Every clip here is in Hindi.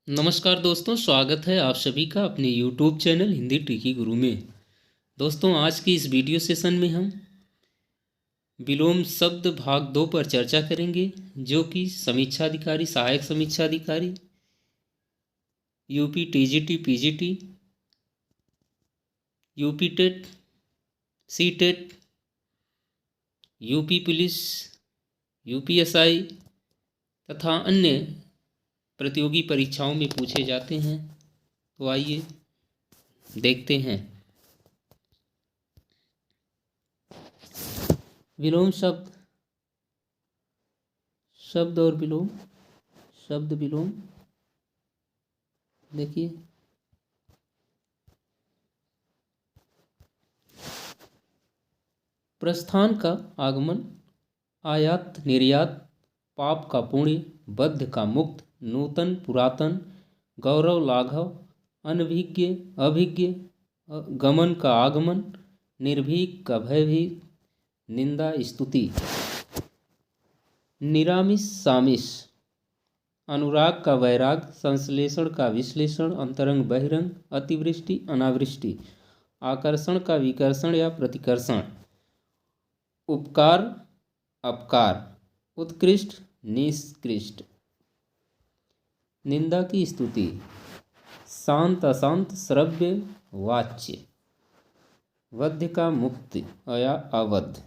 नमस्कार दोस्तों, स्वागत है आप सभी का अपने YouTube चैनल हिंदी ट्रिकी गुरु में। दोस्तों, आज की इस वीडियो सेशन में हम विलोम शब्द भाग 2 पर चर्चा करेंगे, जो कि समीक्षाधिकारी, सहायक समीक्षाधिकारी, UP TGT, PGT, UP TET, C TET, UP police, UPSI तथा अन्य प्रतियोगी परीक्षाओं में पूछे जाते हैं। तो आइए देखते हैं। विलोम शब्द, शब्द और विलोम, शब्द विलोम। देखिए, प्रस्थान का आगमन, आयात निर्यात, पाप का पुण्य, बद्ध का मुक्त, नूतन पुरातन, गौरव लाघव, अनभिज्ञ अभिज्ञ, गमन का आगमन, निर्भीक का भयभीत, निंदा स्तुति, निरामिष सामिष, अनुराग का वैराग, संश्लेषण का विश्लेषण, अंतरंग बहिरंग, अतिवृष्टि अनावृष्टि, आकर्षण का विकर्षण या प्रतिकर्षण, उपकार अपकार, उत्कृष्ट निष्कृष्ट, निंदा की स्तुति, शांत अशांत, श्रव्य वाच्य, वध्य का मुक्त या अवध।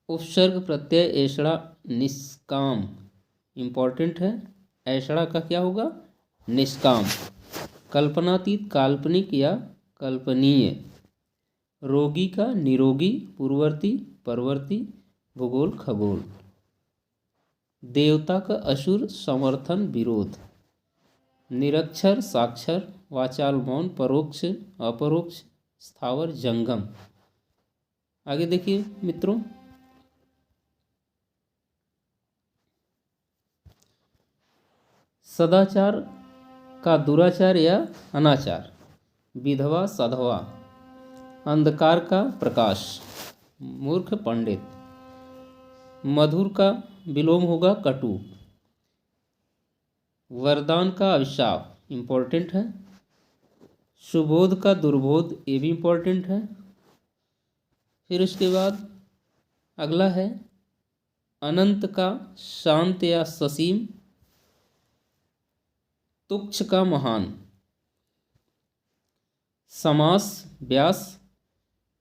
उपसर्ग प्रत्यय ऐषणा निष्काम इम्पॉर्टेंट है। ऐषणा का क्या होगा? निष्काम। कल्पनातीत काल्पनिक या कल्पनीय। रोगी का निरोगी, पूर्ववर्ती परवर्ती, भूगोल खगोल। देवता का असुर, समर्थन विरोध। निरक्षर साक्षर, वाचाल मौन, परोक्ष अपरोक्ष, स्थावर जंगम। आगे देखिए मित्रों, सदाचार का दुराचार या अनाचार। विधवा सधवा। अंधकार का प्रकाश, मूर्ख पंडित। मधुर का विलोम होगा कटु। वरदान का अभिशाप इम्पोर्टेंट है। सुबोध का दुर्बोध, ये भी इम्पोर्टेंट है। फिर उसके बाद अगला है अनंत का शांत या ससीम। तुक्ष का महान। समास व्यास।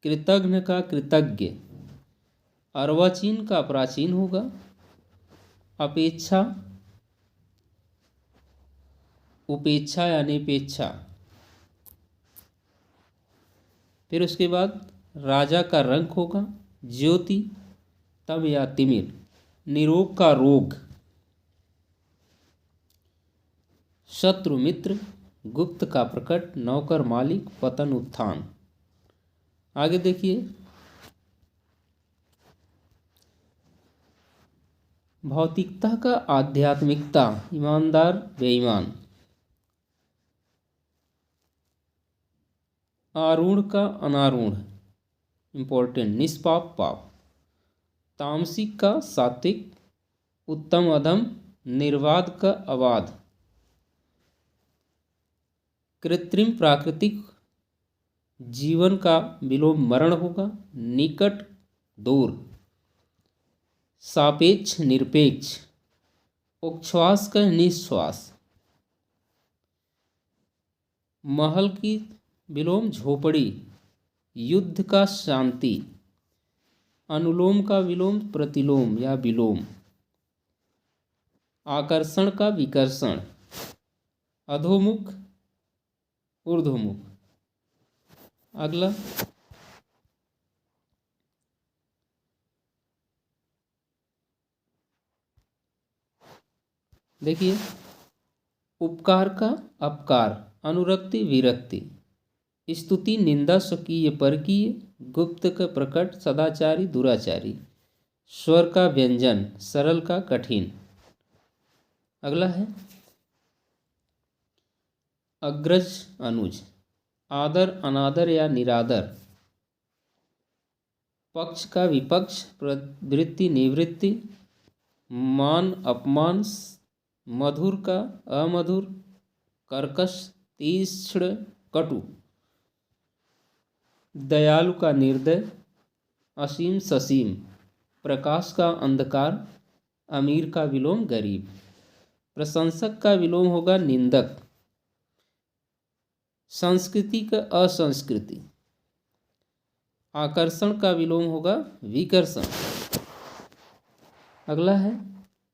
कृतघ्न का कृतज्ञ। अर्वाचीन का प्राचीन होगा। अपेक्षा उपेक्षा या निपेक्षा। फिर उसके बाद राजा का रंक होगा ज्योति, तब या तिमिर। निरोग का रोग। शत्रु मित्र, गुप्त का प्रकट, नौकर मालिक, पतन उत्थान। आगे देखिए, भौतिकता का आध्यात्मिकता, ईमानदार बेईमान। आरूढ़ का अनारूढ़ इम्पोर्टेंट, निष्पाप पाप। तामसिक का सात्विक, उत्तम अधम, निर्वाध का अबाध। कृत्रिम प्राकृतिक, जीवन का विलोम मरण होगा, निकट दूर। सापेक्ष निरपेक्ष, उच्छ्वास का निश्वास। महल की विलोम झोपड़ी, युद्ध का शांति। अनुलोम का विलोम प्रतिलोम या विलोम। आकर्षण का विकर्षण, अधोमुख ऊर्ध्वमुख। अगला देखिए, उपकार का अपकार, अनुरक्ति विरक्ति। स्तुति निंदा स्वकीय परकीय, गुप्त का प्रकट, सदाचारी दुराचारी। स्वर का व्यंजन, सरल का कठिन। अगला है अग्रज अनुज। आदर अनादर या निरादर। पक्ष का विपक्ष, प्रवृत्ति निवृत्ति। मान अपमान, मधुर का अमधुर, कर्कश तीक्ष्ण कटु, दयालु का निर्दय, असीम ससीम, प्रकाश का अंधकार, अमीर का विलोम गरीब। प्रशंसक का विलोम होगा निंदक, संस्कृति का असंस्कृति, आकर्षण का विलोम होगा विकर्षण। अगला है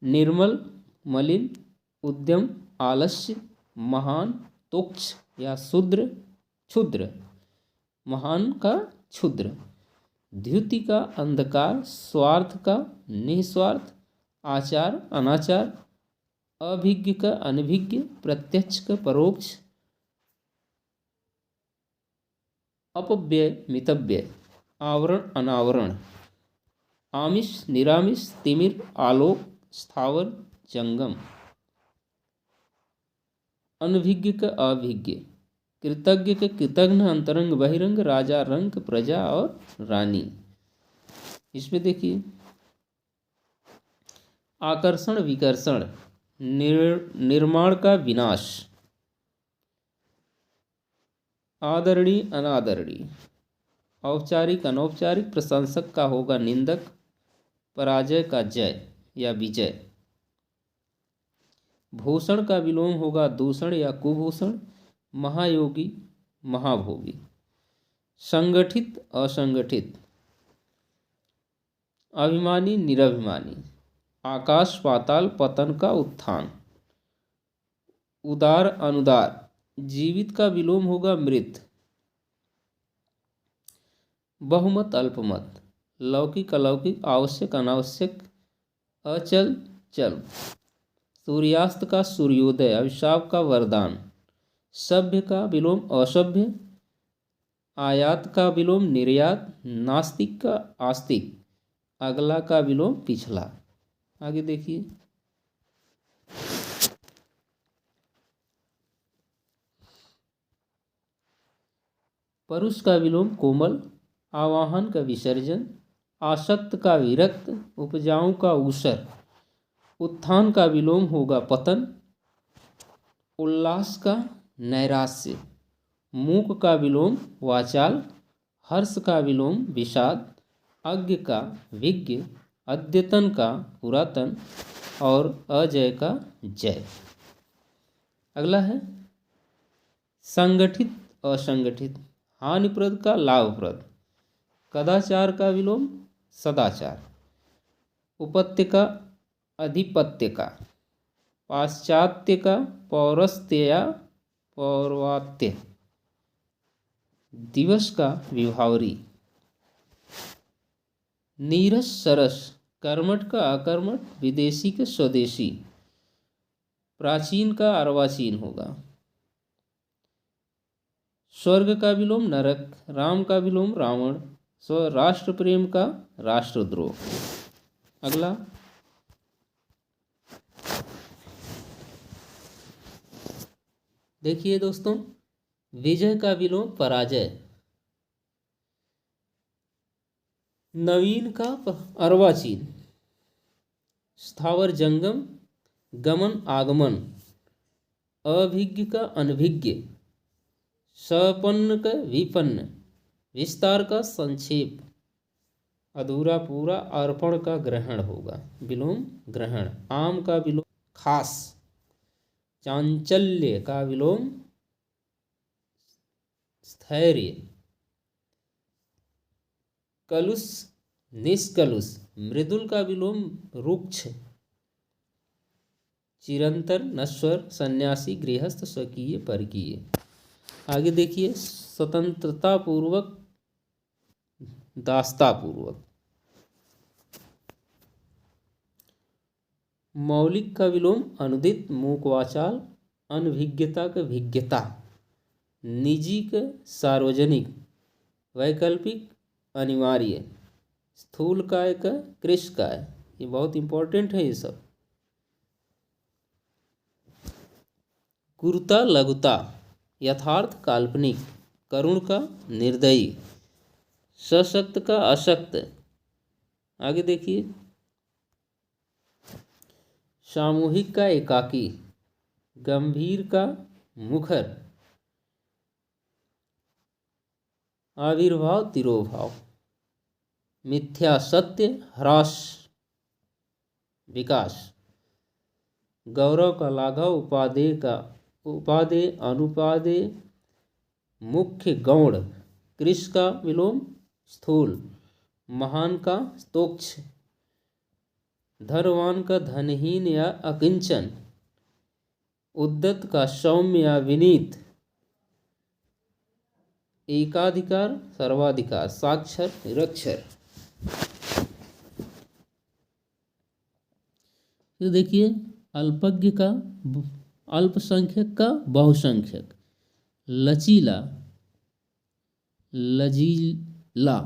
निर्मल मलिन, उद्यम आलस्य, महान तुच्छ या शूद्र क्षुद्र, महान का क्षुद्र, द्युति का अंधकार, स्वार्थ का निस्वार्थ, आचार अनाचार, अभिज्ञ का अनभिज्ञ, प्रत्यक्ष का परोक्ष, अपव्यय मितव्यय, आवरण अनावरण, आमिष निरामिष, तिमिर आलोक, स्थावर जंगम, अनभिज्ञ का अभिज्ञ, कृतज्ञ के कृतघ्न, अंतरंग बहिरंग, राजा रंग, प्रजा और रानी। इसमें देखिए आकर्षण विकर्षण, निर्माण का विनाश, आदरणीय अनादरणीय, औपचारिक अनौपचारिक, प्रशंसक का होगा निंदक, पराजय का जय या विजय, भूषण का विलोम होगा दूषण या कुभूषण, महायोगी महाभोगी, संगठित असंगठित, अभिमानी निरभिमानी, आकाश पाताल, पतन का उत्थान, उदार अनुदार, जीवित का विलोम होगा मृत, बहुमत अल्पमत, लौकिक अलौकिक, आवश्यक अनावश्यक, अचल चल, सूर्यास्त का सूर्योदय, अभिशाप का वरदान, सभ्य का विलोम असभ्य, आयात का विलोम निर्यात, नास्तिक का आस्तिक, अगला का विलोम पिछला। आगे देखिए परुष का विलोम कोमल, आवाहन का विसर्जन, आसक्त का विरक्त, उपजाऊ का ऊसर, उत्थान का विलोम होगा पतन, उल्लास का नैराश्य, मूक का विलोम वाचाल, हर्ष का विलोम विषाद, अज्ञ का विज्ञ, अद्यतन का पुरातन और अजय का जय। अगला है संगठित असंगठित, हानिप्रद का लाभप्रद, कदाचार का विलोम सदाचार, उपत्य का अधिपत्य का, पाश्चात्य का पौरस्त्य या पौर्वात्य, दिवस का विभावरी, नीरस सरस, कर्मठ का अकर्मठ, विदेशी का स्वदेशी, प्राचीन का अर्वाचीन होगा, स्वर्ग का विलोम नरक, राम का विलोम रावण, राष्ट्र प्रेम का राष्ट्रद्रोह। अगला देखिए दोस्तों विजय का विलोम पराजय, नवीन का अर्वाचीन, स्थावर जंगम, गमन आगमन, अभिज्ञ का अनभिज्ञ, सपन्न का विपन्न, विस्तार का संक्षेप, अधूरा पूरा, अर्पण का ग्रहण होगा, विलोम ग्रहण, आम का विलोम खास, चांचल्य का विलोम स्थैर्य, कलुष निष्कलुष, मृदुल का विलोम रुक्ष, चिरंतर नश्वर, सन्यासी गृहस्थ, स्वकीय परकीय। आगे देखिए स्वतंत्रता पूर्वक दास्ता पूर्वक, मौलिक का विलोम अनुदित, मूक वाचाल, अनभिज्ञता का भिज्ञता, निजी का सार्वजनिक, वैकल्पिक अनिवार्य, स्थूल काय का कृश काय, ये बहुत इंपॉर्टेंट है ये सब, गुरुता लघुता, यथार्थ काल्पनिक, करुण का निर्दयी, सशक्त का अशक्त। आगे देखिए सामूहिक का एकाकी, गंभीर का मुखर, आविर्भाव तिरोभाव, मिथ्या सत्य ह्रास विकास, गौरव का लाघव, उपादेय का उपादेय अनुपादेय, मुख्य गौण, कृश का विलोम स्थूल, महान का स्तोक्ष, धनवान का धनहीन या अकिंचन, उद्दत का सौम्य या विनीत, एकाधिकार सर्वाधिकार, साक्षर निरक्षर। फिर देखिए अल्पज्ञ का अल्पसंख्यक का बहुसंख्यक, लचीला, लजीला,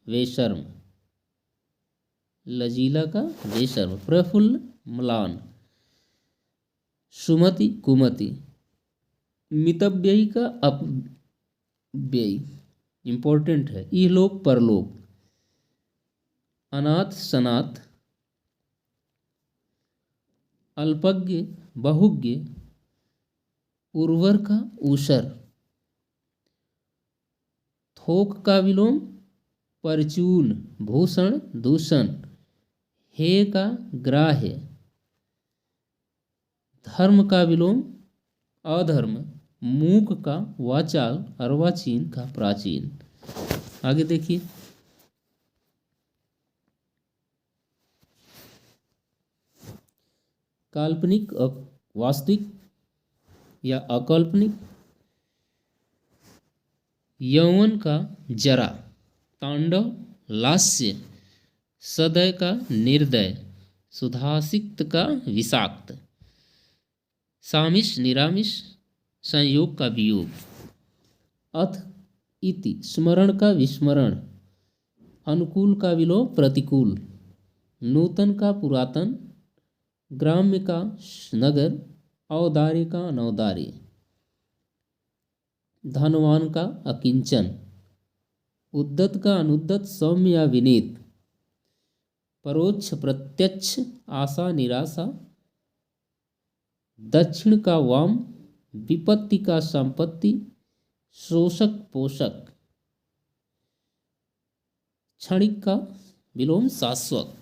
वेशर्म, लजीला का वेशर्म, प्रफुल्ल म्लान, सुमति कुमति, मितव्ययी का अपव्ययी, इंपॉर्टेंट है, इहलोक परलोक, अनाथ सनाथ, अल्पज्ञ बहुज्ञ, उर्वर का ऊषर, थोक का विलोम परचून, भूषण दूषण, हे का ग्राह्य, धर्म का विलोम अधर्म, मूक का वाचाल, अर्वाचीन का प्राचीन। आगे देखिए काल्पनिक वास्तविक या अकाल्पनिक, यौवन का जरा, तांडव लास्य, सदय का निर्दय, सुधासिक्त का विषाक्त, सामिश निरामिष, संयोग का वियोग, अथ इति स्मरण का विस्मरण, अनुकूल का विलोम प्रतिकूल, नूतन का पुरातन, ग्राम्य का नगर, औदार्य का अनौदार्य, धनवान का अकिंचन, उद्दत का अनुद्दत, सौम्य या विनीत, परोक्ष प्रत्यक्ष, आशा निराशा, दक्षिण का वाम, विपत्ति का संपत्ति, शोषक पोषक, क्षणिक का विलोम शाश्वत।